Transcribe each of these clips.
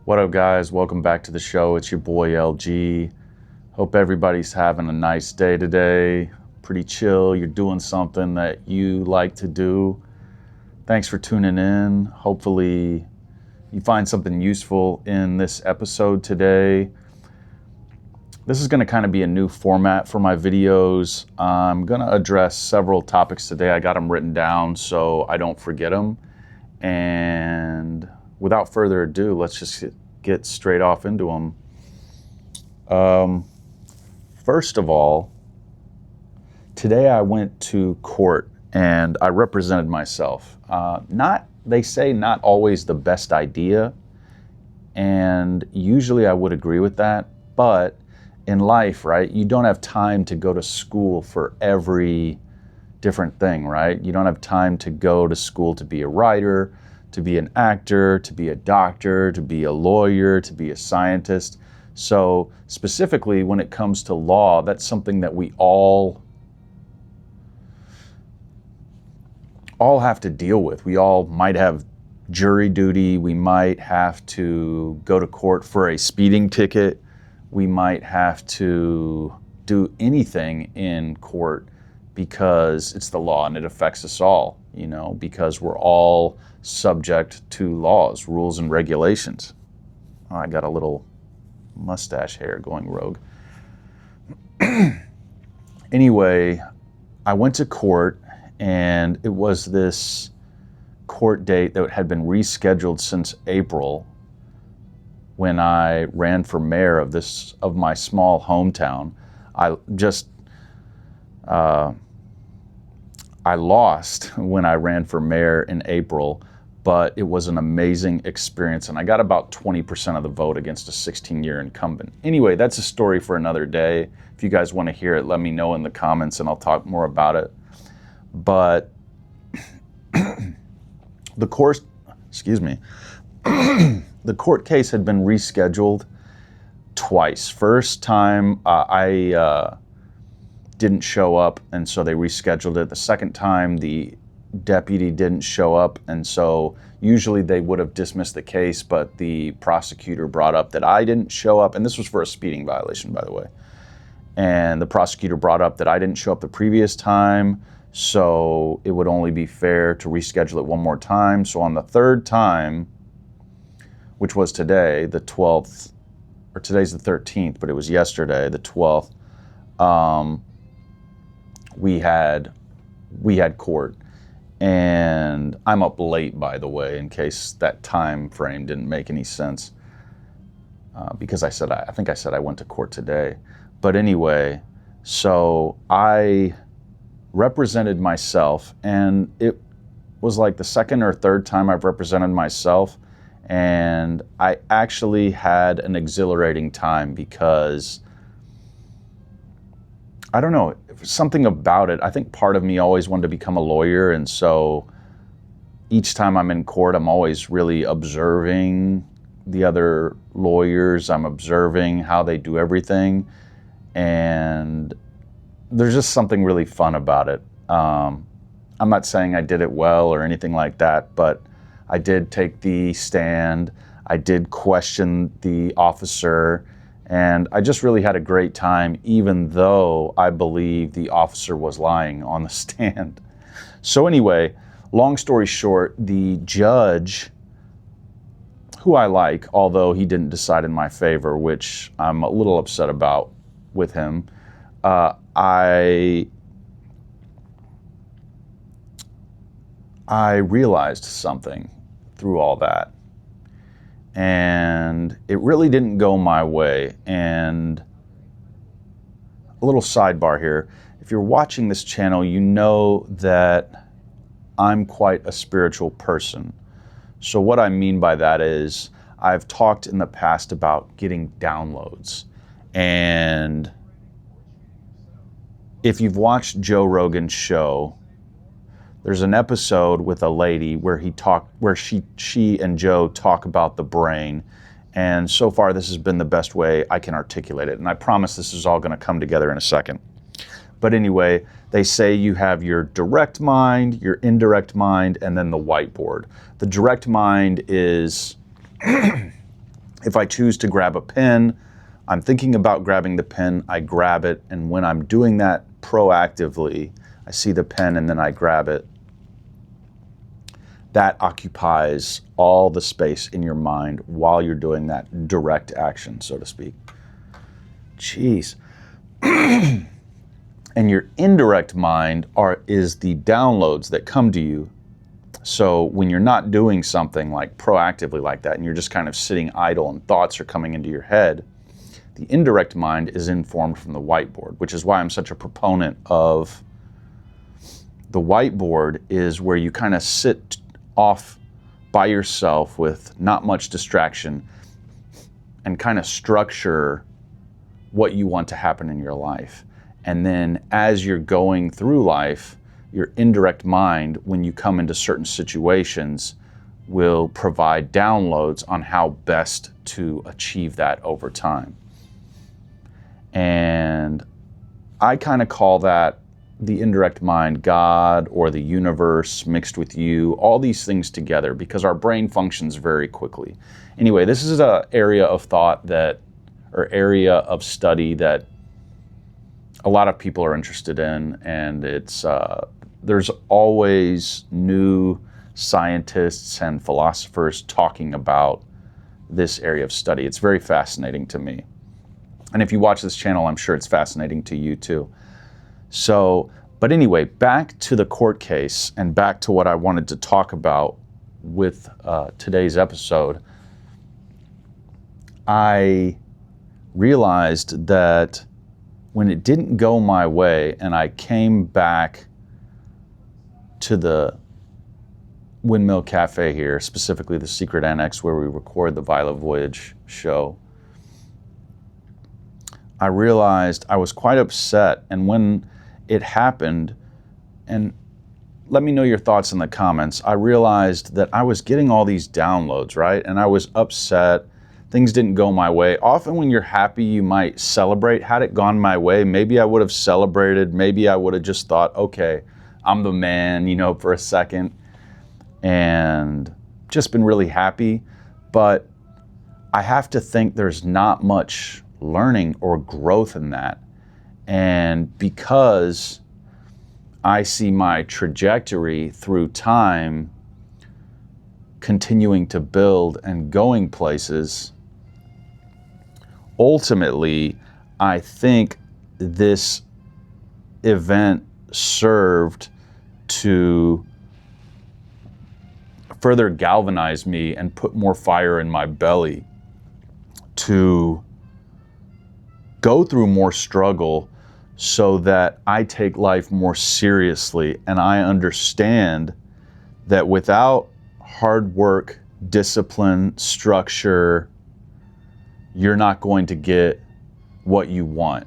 What up, guys? Welcome back to the show. It's your boy LG. Hope everybody's having a nice day today. Pretty chill. You're doing something that you like to do. Thanks for tuning in. Hopefully you find something useful in this episode today. This is going to kind of be a new format for my videos. I'm going to address several topics today. I got them written down so I don't forget them. And without further ado, let's just get straight off into them. First of all, today I went to court and I represented myself. They say not always the best idea, and usually I would agree with that, but in life, right, you don't have time to go to school for every different thing, right? You don't have time to go to school to be a writer, to be an actor, to be a doctor, to be a lawyer, to be a scientist. So specifically when it comes to law, that's something that we all have to deal with. We all might have jury duty. We might have to go to court for a speeding ticket. We might have to do anything in court because it's the law and it affects us all, because we're all subject to laws, rules, and regulations. Oh, I got a little mustache hair going rogue. Anyway, I went to court, and it was this court date that had been rescheduled since April when I ran for mayor of my small hometown. I lost when I ran for mayor in April, but it was an amazing experience, and I got about 20% of the vote against a 16-year incumbent. Anyway, that's a story for another day. If you guys want to hear it, let me know in the comments and I'll talk more about it. But the court case had been rescheduled twice. First time I didn't show up, and so they rescheduled it. The second time the deputy didn't show up, and so usually they would have dismissed the case, but the prosecutor brought up that I didn't show up, and this was for a speeding violation, by the way. And the prosecutor brought up that I didn't show up the previous time, so it would only be fair to reschedule it one more time. So on the third time, which was today, the 12th, or today's the 13th, but it was yesterday, the 12th, we had court. And I'm up late, by the way, in case that time frame didn't make any sense, because I think I said I went to court today. But anyway, so I represented myself, and it was like the second or third time I've represented myself, and I actually had an exhilarating time because, I don't know, something about it. I think part of me always wanted to become a lawyer, and so each time I'm in court, I'm always really observing the other lawyers. I'm observing how they do everything, and there's just something really fun about it. I'm not saying I did it well or anything like that, but I did take the stand. I did question the officer, and I just really had a great time, even though I believe the officer was lying on the stand. So anyway, long story short, the judge, who I like, although he didn't decide in my favor, which I'm a little upset about with him, I realized something through all that. And it really didn't go my way. And a little sidebar here. If you're watching this channel, you know that I'm quite a spiritual person. So what I mean by that is I've talked in the past about getting downloads. And if you've watched Joe Rogan's show, there's an episode with a lady where she and Joe talk about the brain, and so far this has been the best way I can articulate it, and I promise this is all going to come together in a second. But anyway, they say you have your direct mind, your indirect mind, and then the whiteboard. The direct mind is If I choose to grab a pen, I'm thinking about grabbing the pen, I grab it, and when I'm doing that proactively, I see the pen and then I grab it. That occupies all the space in your mind while you're doing that direct action, so to speak. Jeez. And your indirect mind is the downloads that come to you. So when you're not doing something like proactively like that and you're just kind of sitting idle and thoughts are coming into your head, the indirect mind is informed from the whiteboard, which is why I'm such a proponent of the whiteboard, is where you kind of sit off by yourself with not much distraction and kind of structure what you want to happen in your life. And then as you're going through life, your indirect mind, when you come into certain situations, will provide downloads on how best to achieve that over time. And I kind of call that the indirect mind, God or the universe mixed with you, all these things together, because our brain functions very quickly. Anyway, this is an area of thought or area of study that a lot of people are interested in, and there's always new scientists and philosophers talking about this area of study. It's very fascinating to me. And if you watch this channel, I'm sure it's fascinating to you too. So, but anyway, back to the court case and back to what I wanted to talk about with today's episode. I realized that when it didn't go my way and I came back to the Windmill Cafe here, specifically the Secret Annex where we record the Violet Voyage show, I realized I was quite upset. And when it happened, and let me know your thoughts in the comments, I realized that I was getting all these downloads, right? And I was upset. Things didn't go my way. Often when you're happy, you might celebrate. Had it gone my way, maybe I would have celebrated. Maybe I would have just thought, okay, I'm the man, for a second, and just been really happy. But I have to think there's not much learning or growth in that. And because I see my trajectory through time continuing to build and going places, ultimately, I think this event served to further galvanize me and put more fire in my belly to go through more struggle so that I take life more seriously. And I understand that without hard work, discipline, structure, you're not going to get what you want.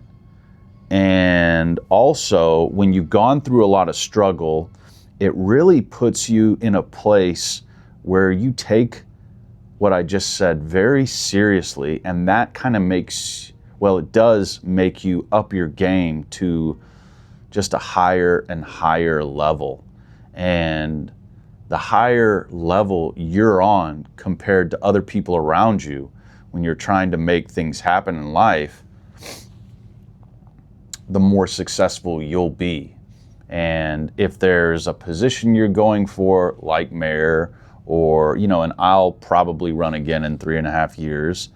And also, when you've gone through a lot of struggle, it really puts you in a place where you take what I just said very seriously, and that kind of it does make you up your game to just a higher and higher level. And the higher level you're on compared to other people around you when you're trying to make things happen in life, the more successful you'll be. And if there's a position you're going for, like mayor, or, and I'll probably run again in 3.5 years,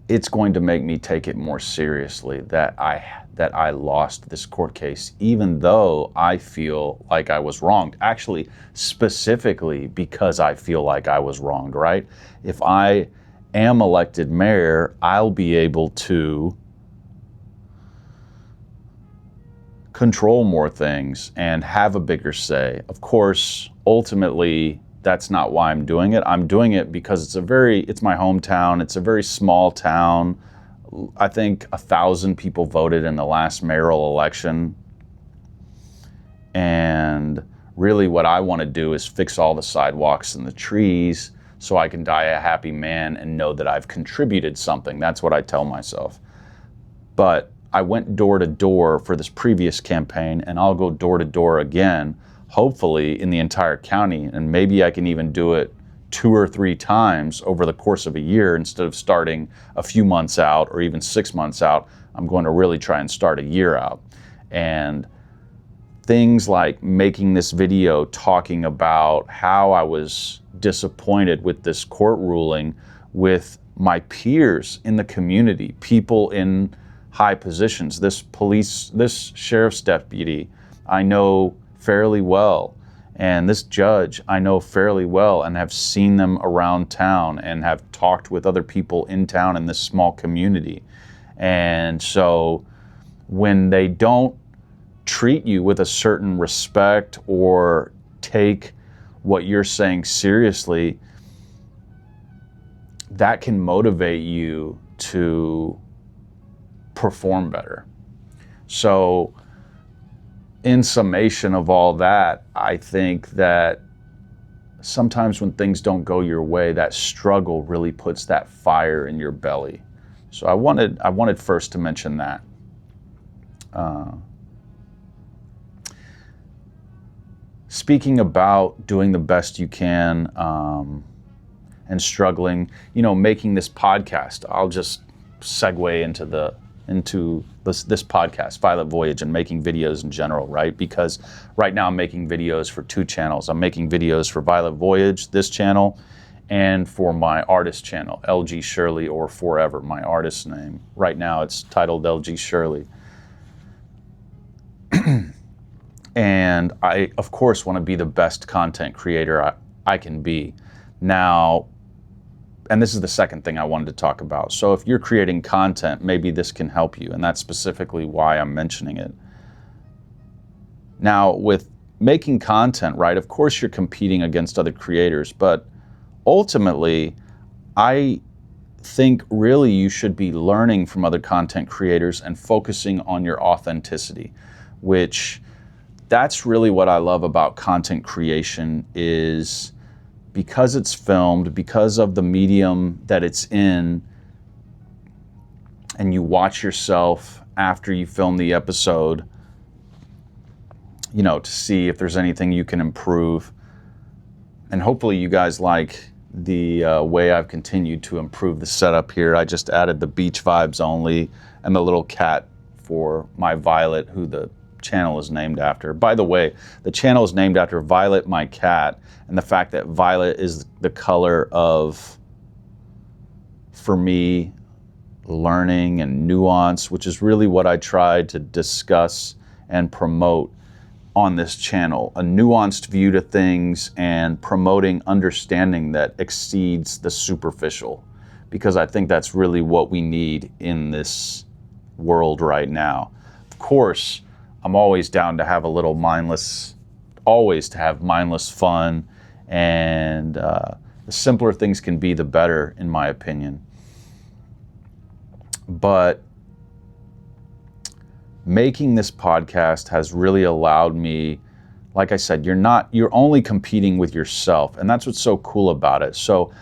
it's going to make me take it more seriously that I lost this court case, even though I feel like I was wronged. Actually, specifically because I feel like I was wronged, right? If I am elected mayor, I'll be able to control more things and have a bigger say. Of course, ultimately, that's not why I'm doing it. I'm doing it because it's my hometown. It's a very small town. I think 1,000 people voted in the last mayoral election. And really what I want to do is fix all the sidewalks and the trees so I can die a happy man and know that I've contributed something. That's what I tell myself. But I went door to door for this previous campaign, and I'll go door to door again, hopefully in the entire county, and maybe I can even do it 2 or 3 times over the course of a year. Instead of starting a few months out or even 6 months out, I'm going to really try and start a year out. And things like making this video talking about how I was disappointed with this court ruling with my peers in the community, people in high positions. This sheriff's deputy I know fairly well, and this judge I know fairly well, and have seen them around town and have talked with other people in town in this small community. And so when they don't treat you with a certain respect or take what you're saying seriously, that can motivate you to perform better. So in summation of all that, I think that sometimes when things don't go your way, that struggle really puts that fire in your belly. So I wanted first to mention that. Speaking about doing the best you can and struggling, making this podcast, I'll just segue into this podcast, Violet Voyage, and making videos in general, right? Because right now I'm making videos for 2 channels. I'm making videos for Violet Voyage, this channel, and for my artist channel, LG Shirley, or Forever, my artist name. Right now it's titled LG Shirley. And I, of course, want to be the best content creator I can be. Now, and this is the second thing I wanted to talk about. So if you're creating content, maybe this can help you, and that's specifically why I'm mentioning it. Now, with making content, right, of course you're competing against other creators, but ultimately, I think really you should be learning from other content creators and focusing on your authenticity, which that's really what I love about content creation, is because it's filmed, because of the medium that it's in, and you watch yourself after you film the episode, to see if there's anything you can improve. And hopefully you guys like the way I've continued to improve the setup here. I just added the beach vibes only and the little cat for my Violet, who the channel is named after. By the way, the channel is named after Violet, my cat, and the fact that violet is the color of, for me, learning and nuance, which is really what I tried to discuss and promote on this channel. A nuanced view to things and promoting understanding that exceeds the superficial, because I think that's really what we need in this world right now. Of course, I'm always down to have a little mindless fun, and the simpler things can be, the better, in my opinion. But making this podcast has really allowed me, like I said, you're only competing with yourself, and that's what's so cool about it. So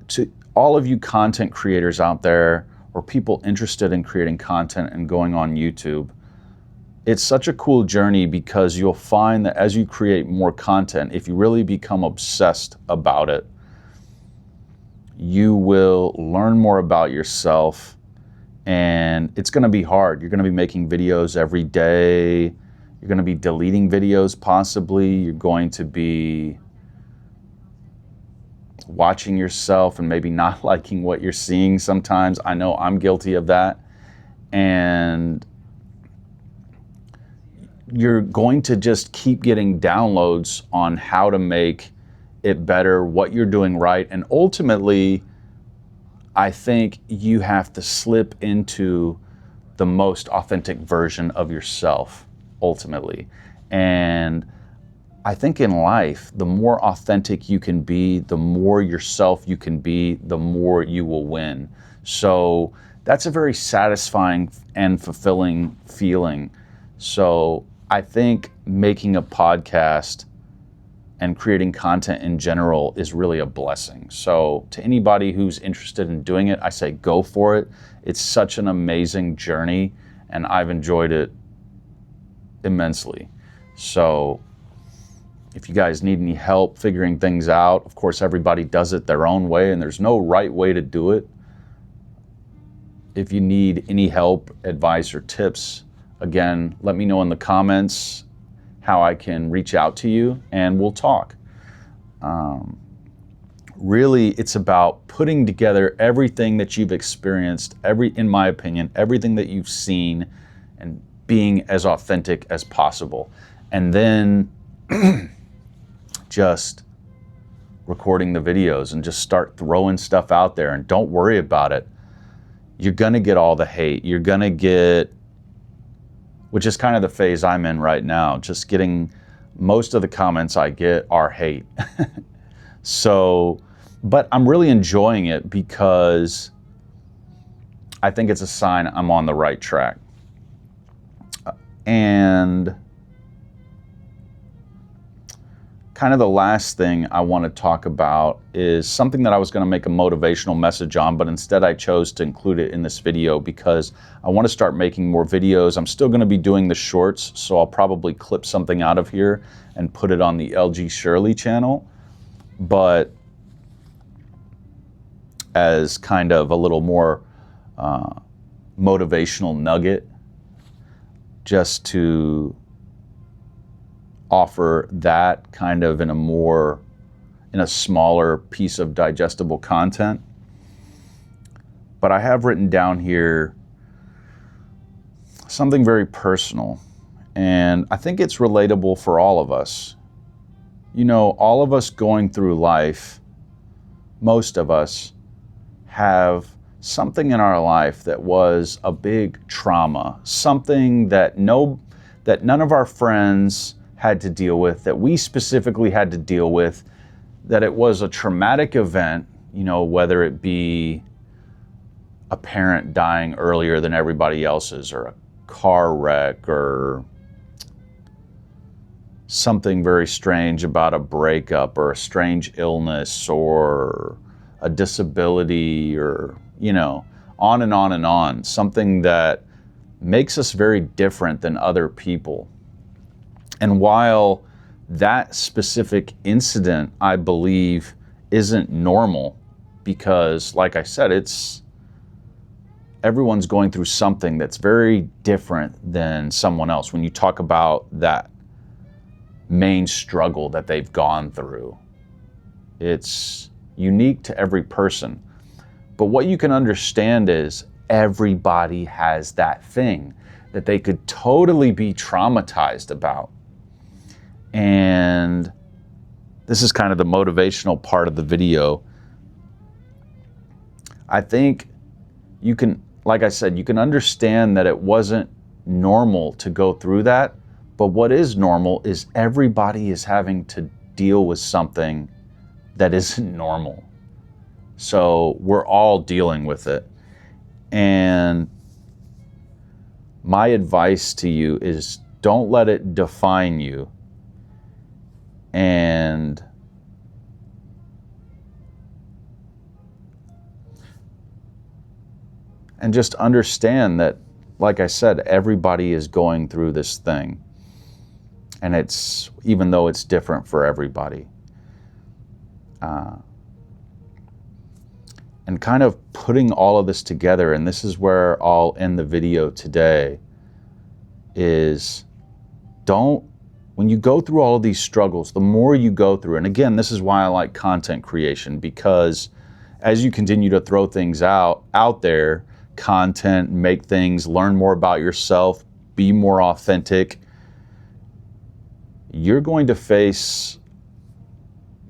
to all of you content creators out there, or people interested in creating content and going on YouTube, it's such a cool journey, because you'll find that as you create more content, if you really become obsessed about it, you will learn more about yourself, and it's going to be hard. You're going to be making videos every day. You're going to be deleting videos possibly. You're going to be watching yourself and maybe not liking what you're seeing sometimes. I know I'm guilty of that. And you're going to just keep getting downloads on how to make it better, what you're doing right. And ultimately, I think you have to slip into the most authentic version of yourself, ultimately. And I think in life, the more authentic you can be, the more yourself you can be, the more you will win. So that's a very satisfying and fulfilling feeling. So I think making a podcast and creating content in general is really a blessing. So to anybody who's interested in doing it, I say go for it. It's such an amazing journey, and I've enjoyed it immensely. So If you guys need any help figuring things out, of course, everybody does it their own way, and there's no right way to do it. If you need any help, advice, or tips, again, let me know in the comments how I can reach out to you, and we'll talk. Really, it's about putting together everything that you've experienced, in my opinion, everything that you've seen, and being as authentic as possible. And then just recording the videos and just start throwing stuff out there, and don't worry about it. You're gonna get all the hate. You're gonna get, which is kind of the phase I'm in right now, just getting, most of the comments I get are hate. So, but I'm really enjoying it because I think it's a sign I'm on the right track. And kind of the last thing I want to talk about is something that I was going to make a motivational message on, but instead I chose to include it in this video because I want to start making more videos. I'm still going to be doing the shorts, so I'll probably clip something out of here and put it on the LG Shirley channel. But as kind of a little more motivational nugget, just to offer that kind of in a smaller piece of digestible content. But I have written down here something very personal, and I think it's relatable for all of us. You know, all of us going through life, most of us have something in our life that was a big trauma, something that none of our friends had to deal with, that we specifically had to deal with, that it was a traumatic event, you know, whether it be a parent dying earlier than everybody else's, or a car wreck, or something very strange about a breakup, or a strange illness, or a disability, or, you know, on and on and on. Something that makes us very different than other people. And while that specific incident, I believe, isn't normal, because, like I said, everyone's going through something that's very different than someone else. When you talk about that main struggle that they've gone through, it's unique to every person. But what you can understand is everybody has that thing that they could totally be traumatized about. And this is kind of the motivational part of the video. I think you can, like I said, you can understand that it wasn't normal to go through that, but what is normal is everybody is having to deal with something that isn't normal. So we're all dealing with it. And my advice to you is don't let it define you. And just understand that, like I said, everybody is going through this thing. And it's, even though it's different for everybody. And kind of putting all of this together, and this is where I'll end the video today, is when you go through all of these struggles, the more you go through, and again, this is why I like content creation, because as you continue to throw things out there, content, make things, learn more about yourself, be more authentic, you're going to face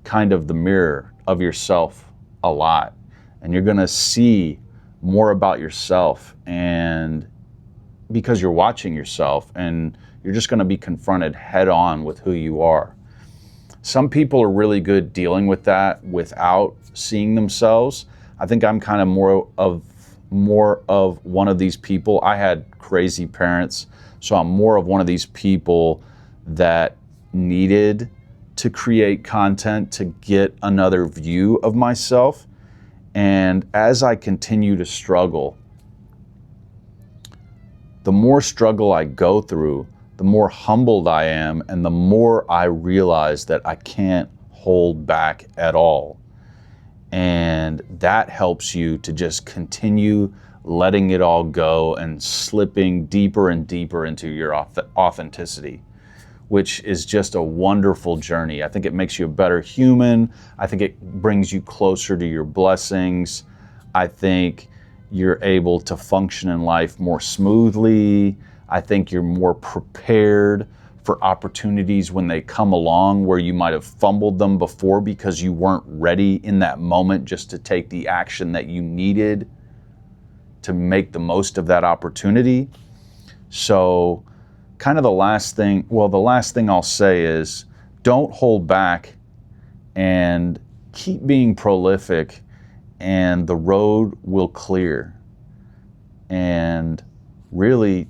kind of the mirror of yourself a lot. And you're going to see more about yourself, and because you're watching yourself, and you're just going to be confronted head on with who you are. Some people are really good dealing with that without seeing themselves. I think I'm kind of more of one of these people. I had crazy parents, so I'm more of one of these people that needed to create content to get another view of myself. And as I continue to struggle, the more struggle I go through, the more humbled I am, and the more I realize that I can't hold back at all. And that helps you to just continue letting it all go and slipping deeper and deeper into your authenticity, which is just a wonderful journey. I think it makes you a better human. I think it brings you closer to your blessings. I think you're able to function in life more smoothly. I think you're more prepared for opportunities when they come along where you might have fumbled them before because you weren't ready in that moment just to take the action that you needed to make the most of that opportunity. So kind of the last thing I'll say is don't hold back and keep being prolific, and the road will clear. And really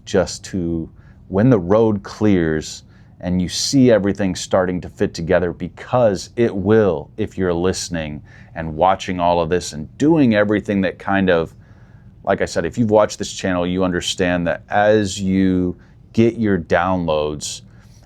when the road clears and you see everything starting to fit together, because it will, if you're listening and watching all of this and doing everything that kind of, like I said, if you've watched this channel, you understand that as you get your downloads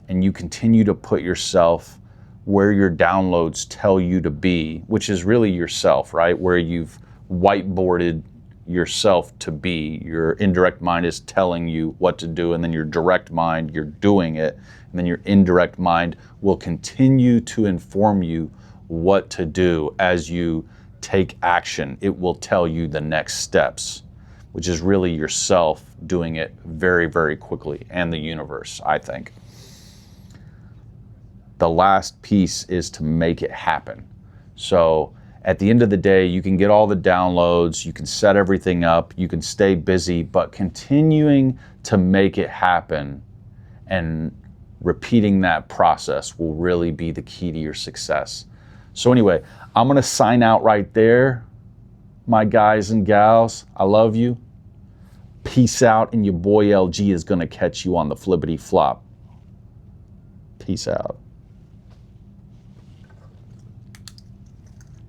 and you continue to put yourself where your downloads tell you to be, which is really yourself, right? Where you've whiteboarded yourself to be. Your indirect mind is telling you what to do, and then your direct mind, you're doing it, and then your indirect mind will continue to inform you what to do as you take action. It will tell you the next steps, which is really yourself doing it very, very quickly, and the universe, I think. The last piece is to make it happen. So at the end of the day, you can get all the downloads, you can set everything up, you can stay busy, but continuing to make it happen and repeating that process will really be the key to your success. So anyway, I'm gonna sign out right there. My guys and gals, I love you. Peace out, and your boy LG is gonna catch you on the flippity flop. Peace out.